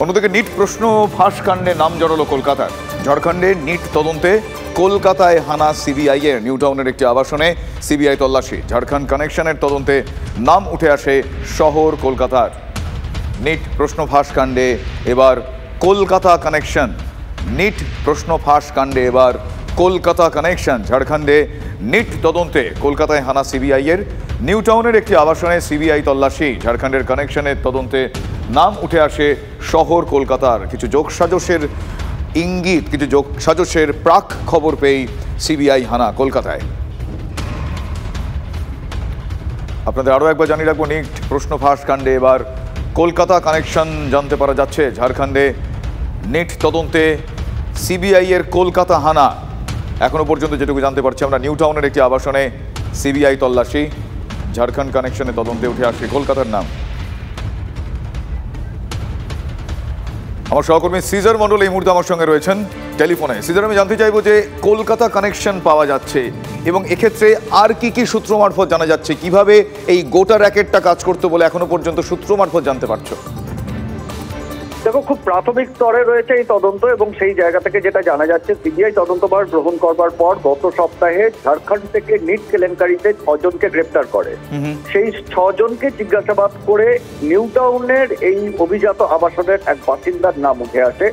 অন্যদিকে নিট প্রশ্ন ফাঁস কাণ্ডে নাম জড়ালো কলকাতার। ঝাড়খণ্ডে নিট তদন্তে কলকাতায় হানা সিবিআই এর। নিউ টাউনের একটি আবাসনে সিবিআই তল্লাশি। ঝাড়খণ্ড কানেকশনের তদন্তে নাম উঠে আসে শহর কলকাতার। নিট প্রশ্ন ফাঁস কাণ্ডে এবার কলকাতা কানেকশন। নিট প্রশ্ন ফাঁস কাণ্ডে এবার কলকাতা কানেকশন। ঝাড়খণ্ডে নিট তদন্তে কলকাতায় হানা সিবিআই এর। নিউ টাউনের একটি আবাসনে সিবিআই তল্লাশি। ঝাড়খণ্ডের কানেকশনের তদন্তে নাম উঠে আসে শহর কলকাতার। কিছু যোগসাজশের ইঙ্গিত, কিছু যোগসাজশের প্রাক খবর পেয়ে সিবিআই হানা কলকাতায়। আপনাদের আরও একবার জানিয়ে রাখবো, নিট প্রশ্ন ফাঁস কাণ্ডে এবার কলকাতা কানেকশন জানতে পারা যাচ্ছে। ঝাড়খণ্ডে নিট তদন্তে সিবিআই এর কলকাতা হানা। এখনো পর্যন্ত যেটুকু জানতে পারছি আমরা, নিউ টাউনের একটি আবাসনে সিবিআই তল্লাশি। ঝাড়খণ্ড কানেকশনে তদন্তে উঠে আসে কলকাতার নাম। আমার সহকর্মী সিজার মন্ডল এই মুহূর্তে আমার সঙ্গে রয়েছেন টেলিফোনে। সিজার, আমি জানতে চাইবো যে কলকাতা কানেকশন পাওয়া যাচ্ছে এবং এক্ষেত্রে আর কি কি সূত্র মারফত জানা যাচ্ছে, কিভাবে এই গোটা র্যাকেটটা কাজ করতে বলে এখনো পর্যন্ত সূত্র মারফত জানতে পারছো? দেখো, খুব প্রাথমিক স্তরে রয়েছে এই তদন্ত এবং সেই জায়গা থেকে যেটা জানা যাচ্ছে, সিবিআই তদন্তভার গ্রহণ করবার পর গত সপ্তাহে ঝাড়খণ্ড থেকে নিট কেলেঙ্কারিতে 6 জনকে গ্রেপ্তার করে। সেই 6 জনকে জিজ্ঞাসাবাদ করে নিউ টাউনের এই অভিজাত আবাসনের এক বাসিন্দার নাম উঠে আসে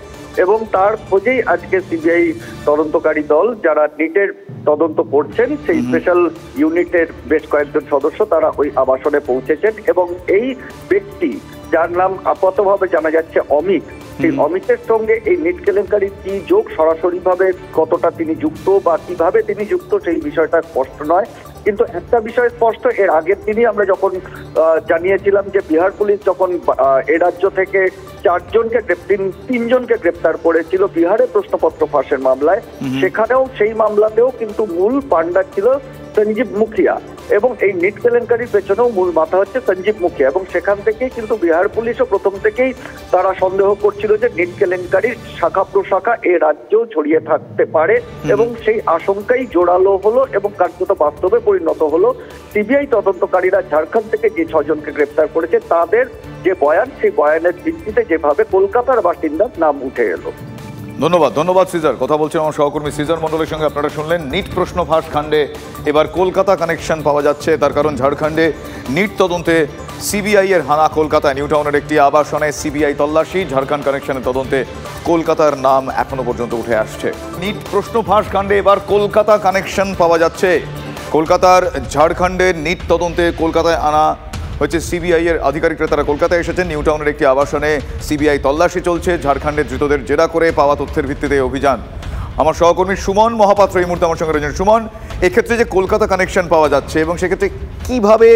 এবং তার খোঁজেই আজকে সিবিআই তদন্তকারী দল যারা নিটের তদন্ত করছেন, সেই স্পেশাল ইউনিটের বেশ কয়েকজন সদস্য তারা ওই আবাসনে পৌঁছেছেন এবং এই ব্যক্তি যার নাম আপাতভাবে জানা যাচ্ছে অমিত, সেই অমিতের সঙ্গে এই নিট কেলেঙ্কারির কি যোগ, সরাসরিভাবে কতটা তিনি যুক্ত বা কিভাবে তিনি যুক্ত সেই বিষয়টা স্পষ্ট নয়। কিন্তু একটা বিষয় স্পষ্ট, এর আগের দিনই আমরা যখন জানিয়েছিলাম যে বিহার পুলিশ যখন এ রাজ্য থেকে 3 জনকে গ্রেপ্তার করেছিল বিহারে প্রশ্নপত্র ফাঁসের মামলায়, সেখানেও সেই মামলাতেও কিন্তু মূল পান্ডা ছিল সঞ্জীব মুখিয়া এবং এই নিট কেলেঙ্কারির পেছনেও মূল মাথা হচ্ছে সঞ্জীব মুখিয়া। এবং সেখান থেকেই কিন্তু বিহার পুলিশও প্রথম থেকেই তারা সন্দেহ করছিল যে নিট কেলেঙ্কারির শাখা প্রশাখা এ রাজ্যেও ছড়িয়ে থাকতে পারে এবং সেই আশঙ্কাই জোরালো হলো এবং কার্যত বাস্তবে পরিণত হলো। সিবিআই তদন্তকারীরা ঝাড়খণ্ড থেকে যে 6 জনকে গ্রেপ্তার করেছে তাদের যে বয়ান, সেই বয়ানের ভিত্তিতে যেভাবে কলকাতার বাসিন্দার নাম উঠে এলো। ধন্যবাদ সিজার। কথা বলছেন আমার সহকর্মী সিজার মন্ডলের সঙ্গে। আপনারা শুনলেন, নিট প্রশ্ন ফাঁস কাণ্ডে এবার কলকাতা কানেকশন পাওয়া যাচ্ছে। তার কারণ ঝাড়খণ্ডে নিট তদন্তে সিবিআই এর হানা কলকাতায়। নিউ টাউনের একটি আবাসনে সিবিআই তল্লাশি। ঝাড়খণ্ড কানেকশনের তদন্তে কলকাতার নাম এখনো পর্যন্ত উঠে আসছে। নিট প্রশ্ন ফাঁস কাণ্ডে এবার কলকাতা কানেকশন পাওয়া যাচ্ছে। কলকাতার ঝাড়খণ্ডের নিট তদন্তে কলকাতায় আনা হচ্ছে সিবিআই এর আধিকারিকরা। তারা কলকাতায় এসেছেন। নিউ টাউনের একটি আবাসনে সিবিআই তল্লাশি চলছে। ঝাড়খণ্ডের ধৃতদের জেরা করে পাওয়া তথ্যের ভিত্তিতে অভিযান। আমার সহকর্মী সুমন মহাপাত্র এই মুহূর্তে আমার সঙ্গে রয়েছেন। সুমন, এক্ষেত্রে যে কলকাতা কানেকশন পাওয়া যাচ্ছে এবং সেক্ষেত্রে কিভাবে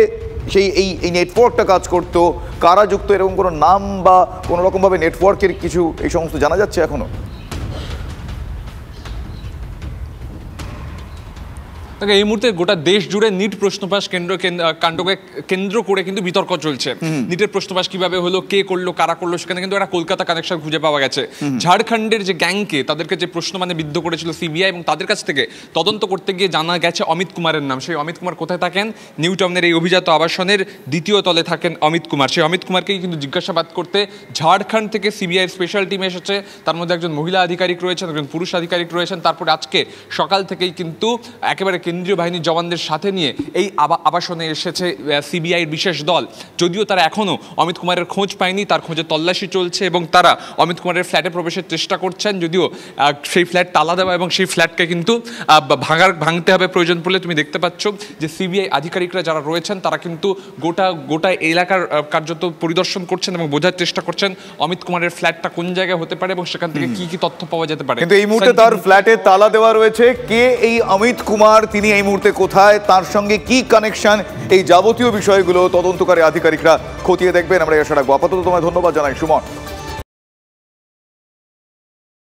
সেই এই নেটওয়ার্কটা কাজ করতো, কারা যুক্ত, এরকম কোনো নাম বা কোনো রকমভাবে নেটওয়ার্কের কিছু এই সমস্ত জানা যাচ্ছে এখনো? এই মুহূর্তে গোটা দেশ জুড়ে নিট প্রশ্নফাঁস কাণ্ডকে কেন্দ্র করে কিন্তু বিতর্ক চলছে। নিটের প্রশ্নফাঁস কিভাবে হলো, কে করলো, কারা করলো, সেখানে কিন্তু একটা কলকাতা কানেকশন খুঁজে পাওয়া গেছে। ঝাড়খণ্ডের যে গ্যাংকে তাদেরকে যে প্রশ্ন বিদ্ধ করেছিল সিবিআই এবং তাদের কাছ থেকে তদন্ত করতে গিয়ে জানা গেছে অমিত কুমারের নাম। সেই অমিত কুমার কোথায় থাকেন? নিউ টাউনের এই অভিজাত আবাসনের 2য় তলে থাকেন অমিত কুমার। সেই অমিত কুমারকেই কিন্তু জিজ্ঞাসাবাদ করতে ঝাড়খণ্ড থেকে সিবিআই স্পেশাল টিম এসেছে। তার মধ্যে একজন মহিলা আধিকারিক রয়েছেন, একজন পুরুষ আধিকারিক রয়েছেন। তারপরে আজকে সকাল থেকেই কিন্তু একেবারে কেন্দ্রীয় বাহিনীর জওয়ানদের সাথে নিয়ে এই আবাসনে এসেছে সিবিআইয়ের বিশেষ দল। যদিও তারা এখনও অমিত কুমারের খোঁজ পায়নি, তার খোঁজে তল্লাশি চলছে এবং তারা অমিত কুমারের ফ্ল্যাটে প্রবেশের চেষ্টা করছেন। যদিও সেই ফ্ল্যাট তালা দেওয়া এবং সেই ফ্ল্যাটকে কিন্তু ভাঙতে হবে প্রয়োজন পড়লে। তুমি দেখতে পাচ্ছ যে সিবিআই আধিকারিকরা যারা রয়েছেন তারা কিন্তু গোটা এলাকার কার্যত পরিদর্শন করছেন এবং বোঝার চেষ্টা করছেন অমিত কুমারের ফ্ল্যাটটা কোন জায়গায় হতে পারে এবং সেখান থেকে কি কি তথ্য পাওয়া যেতে পারে। কিন্তু এই মুহূর্তে তার ফ্ল্যাটে তালা দেওয়া রয়েছে। কে এই অমিত কুমার, তিনি এই মুহূর্তে কোথায়, তার সঙ্গে কি কানেকশন, এই যাবতীয় বিষয়গুলো তদন্তকারী আধিকারিকরা খতিয়ে দেখবেন। আমরা আশা রাখবো। আপাতত তোমায় ধন্যবাদ জানাই সুমন।